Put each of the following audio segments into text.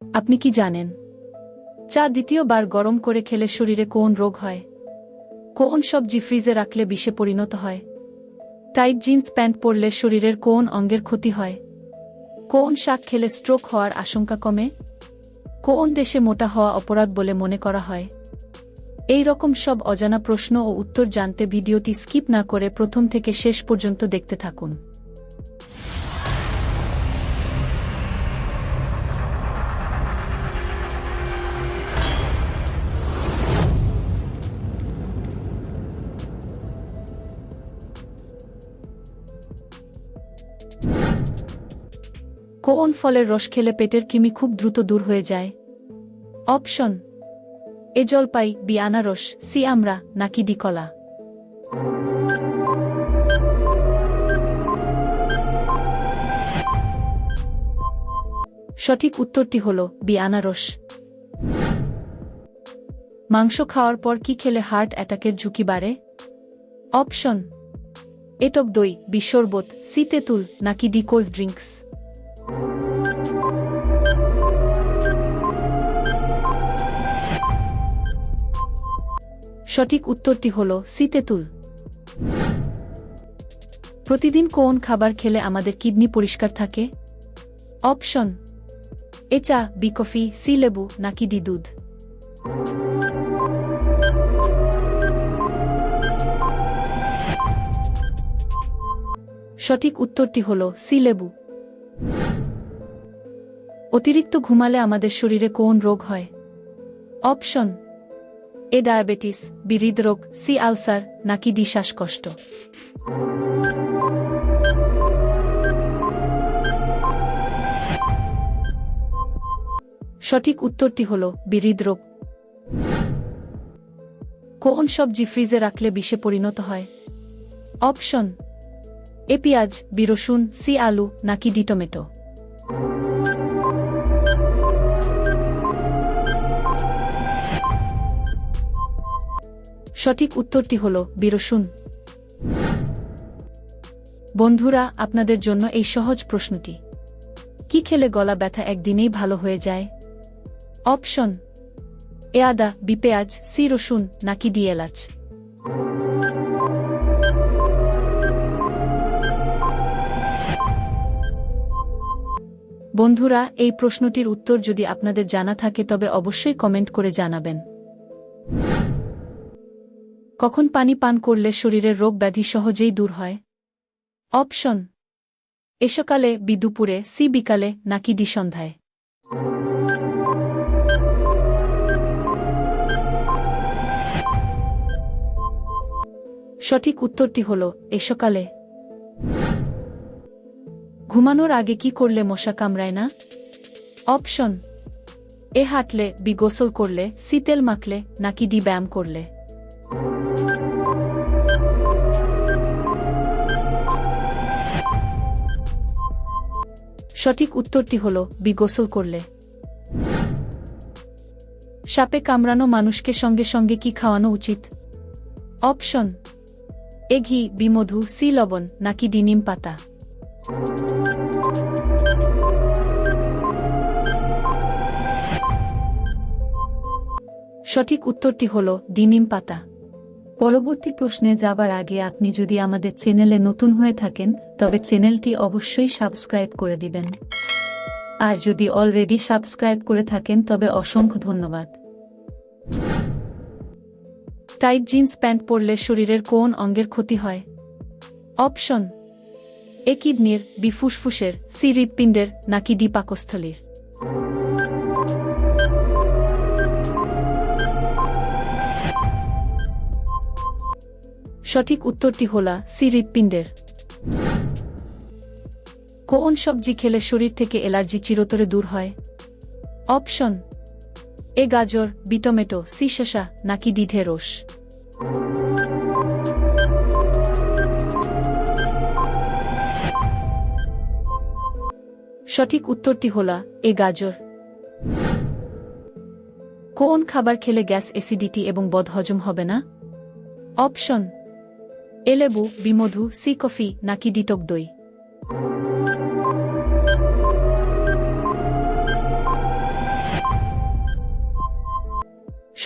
আপনি কি জানেন চা দ্বিতীয়বার গরম করে খেলে শরীরে কোন রোগ হয়? কোন সবজি ফ্রিজে রাখলে বিষে পরিণত হয়? টাইট জিন্স প্যান্ট পরলে শরীরের কোন অঙ্গের ক্ষতি হয়? কোন শাক খেলে স্ট্রোক হওয়ার আশঙ্কা কমে? কোন দেশে মোটা হওয়া অপরাধ বলে মনে করা হয়? এই রকম সব অজানা প্রশ্ন ও উত্তর জানতে ভিডিওটি স্কিপ না করে প্রথম থেকে শেষ পর্যন্ত দেখতে থাকুন। কোন ফলের রস খেলে পেটের কৃমি খুব দ্রুত দূর হয়ে যায়? অপশন: এ জলপাই, বি আনারস, সি আমড়া, নাকি ডি কলা। সঠিক উত্তরটি হল বি আনারস। মাংস খাওয়ার পর কি খেলে হার্ট অ্যাটাকের ঝুঁকি বাড়ে? অপশন: এ টক দই, বি শরবত, সি তেঁতুল, নাকি ডি কোল্ড ড্রিঙ্কস। সঠিক উত্তরটি হল সি তেঁতুল। প্রতিদিন কোন খাবার খেলে আমাদের কিডনি পরিষ্কার থাকে? অপশন: এ চা, বি কফি, সি লেবু, নাকি ডি দুধ। সঠিক উত্তরটি হল সি লেবু। অতিরিক্ত ঘুমালে আমাদের শরীরে কোন রোগ হয়? অপশন: এ ডায়াবেটিস, বি হৃদরোগ, সি আলসার, নাকি ডি শ্বাসকষ্ট। সঠিক উত্তরটি হল বি হৃদরোগ। কোন সবজি ফ্রিজে রাখলে বিষে পরিণত হয়? অপশন: এ পেঁয়াজ, বি রসুন, সি আলু, নাকি ডি টমেটো। সঠিক উত্তরটি হল বি রসুন। বন্ধুরা, আপনাদের জন্য এই সহজ প্রশ্নটি: কি খেলে গলা ব্যথা একদিনেই ভালো হয়ে যায়? অপশন: এ আদা, বি পেঁয়াজ, সি রসুন, নাকি ডি এলাচ। বন্ধুরা, এই প্রশ্নটির উত্তর যদি আপনাদের জানা থাকে তবে অবশ্যই কমেন্ট করে জানাবেন। কখন পানি পান করলে শরীরের রোগ ব্যাধি সহজেই দূর হয়? অপশন: এ সকালে, বি দুপুরে, সি বিকালে, নাকি ডি সন্ধ্যায়। সঠিক উত্তরটি হল এ সকালে। ঘুমানোর আগে কি করলে মশা কামড়ায় না? অপশন: এ হাঁটলে, বি গোসল করলে, সি তেল মাখলে, নাকি ডি ব্যায়াম করলে। সঠিক উত্তরটি হল বি গোসল করলে। সাপে কামড়ানো মানুষকে সঙ্গে সঙ্গে কি খাওয়ানো উচিত? অপশন: এ ঘি, বি মধু, সি লবণ, নাকি ডি নিম পাতা। সঠিক উত্তরটি হল ডি নিম পাতা। পরবর্তী প্রশ্নে যাবার আগে আপনি যদি আমাদের চ্যানেলে নতুন হয়ে থাকেন তবে চ্যানেলটি অবশ্যই সাবস্ক্রাইব করে দিবেন। আর যদি অলরেডি সাবস্ক্রাইব করে থাকেন তবে অসংখ্য ধন্যবাদ। টাইট জিন্স প্যান্ট পরলে শরীরের কোন অঙ্গের ক্ষতি হয়? অপশন: এ কিডনির, বি ফুসফুসের, সি হৃৎপিণ্ডের, নাকি ডি পাকস্থলীর। সঠিক উত্তরটি হল সি হৃৎপিণ্ডের। কোন সবজি খেলে শরীর থেকে অ্যালার্জি চিরতরে দূর হয়? অপশন: এ গাজর, বি টমেটো, সি শসা, নাকি ডি ঢেঁড়স। সঠিক উত্তরটি হল এ গাজর। কোন খাবার খেলে গ্যাস, অ্যাসিডিটি এবং বদহজম হবে না? অপশন: এ লেবু, বি মধু, সি কফি, নাকি ডি টক দই।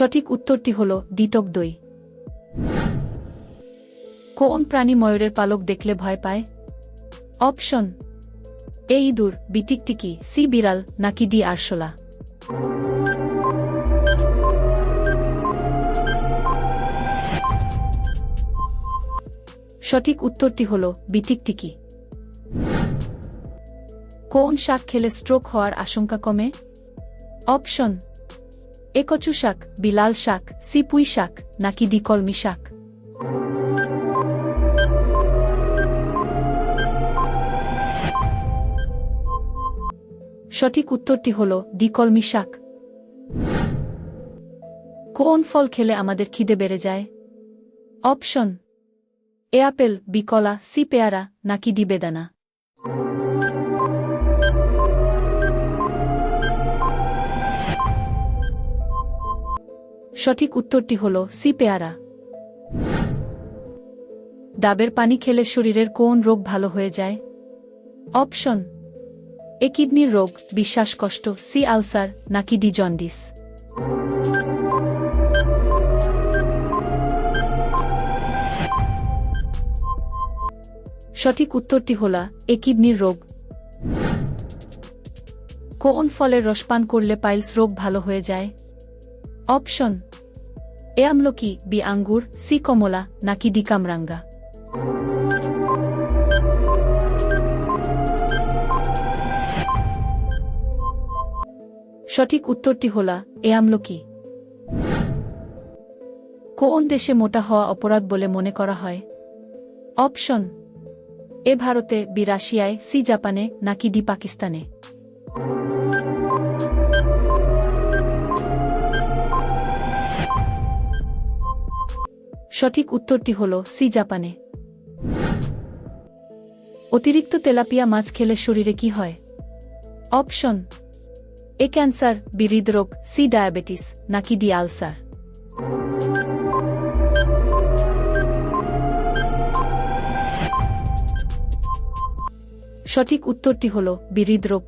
সঠিক উত্তরটি হল ডি টক দই। কোন প্রাণী ময়ূরের পালক দেখলে ভয় পায়? অপশন এ ইঁদুর, বি টিকটিকি, সি বিড়াল, নাকি ডি আরশোলা। সঠিক উত্তরটি হল বি টিকটিকি। কোন শাক খেলে স্ট্রোক হওয়ার আশঙ্কা কমে? অপশন এ কচু শাক, বি লাল শাক, সি পুঁই শাক, নাকি ডি কলমি শাক। সঠিক উত্তরটি হল ডি কলমি শাক। কোন ফল খেলে আমাদের খিদে বেড়ে যায়? অপশন এ আপেল, বি কলা, সি পেয়ারা, নাকি ডি বেদানা। সঠিক উত্তরটি হল সি পেয়ারা। ডাবের পানি খেলে শরীরের কোন রোগ ভালো হয়ে যায়? অপশন এ কিডনির রোগ, বি শ্বাসকষ্ট, সি আলসার, নাকি ডি জন্ডিস। সঠিক উত্তরটি হল এ কিডনির রোগ। কোন ফলের রস পান করলে পাইলস রোগ ভালো হয়ে যায়? অপশন এ আমলকি, বি আঙ্গুর, সি কমলা, নাকি ডি কামরাঙ্গা। সঠিক উত্তরটি হল এ আমলকি। কোন দেশে মোটা হওয়া অপরাধ বলে মনে করা হয়? অপশন এ ভারতে, বি রাশিয়ায়, সি জাপানে, নাকি ডি পাকিস্তানে। সঠিক উত্তরটি হল সি জাপানে। অতিরিক্ত তেলাপিয়া মাছ খেলে শরীরে কি হয়? অপশন এ ক্যান্সার, বি হৃদরোগ, সি ডায়াবেটিস, নাকি ডি আলসার। সঠিক উত্তরটি হল বি হৃদরোগ।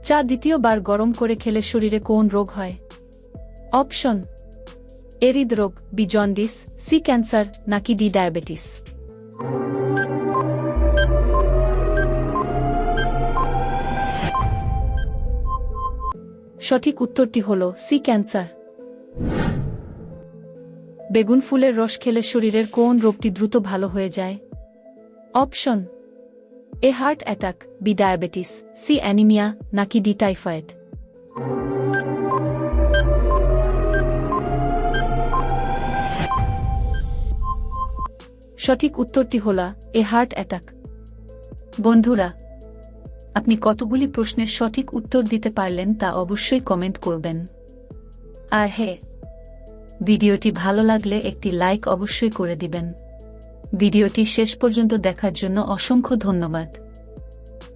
চা দ্বিতীয়বার গরম করে খেলে শরীরে কোন রোগ হয়? অপশন এ হৃদরোগ, বি জন্ডিস, সি ক্যান্সার, নাকি ডি ডায়াবেটিস। সঠিক উত্তরটি হল সি ক্যান্সার। বেগুন ফুলের রস খেলে শরীরের কোন রোগটি দ্রুত ভালো হয়ে যায়? Option A heart attack, B diabetes, C anaemia, নাকি ডি টাইফয়েড। সঠিক উত্তরটি হল এ হার্ট অ্যাটাক। বন্ধুরা, আপনি কতগুলি প্রশ্নের সঠিক উত্তর দিতে পারলেন তা অবশ্যই কমেন্ট করবেন। আর হ্যাঁ, ভিডিওটি ভালো লাগলে একটি লাইক অবশ্যই করে দিবেন। ভিডিওটি শেষ পর্যন্ত দেখার জন্য অসংখ্য ধন্যবাদ।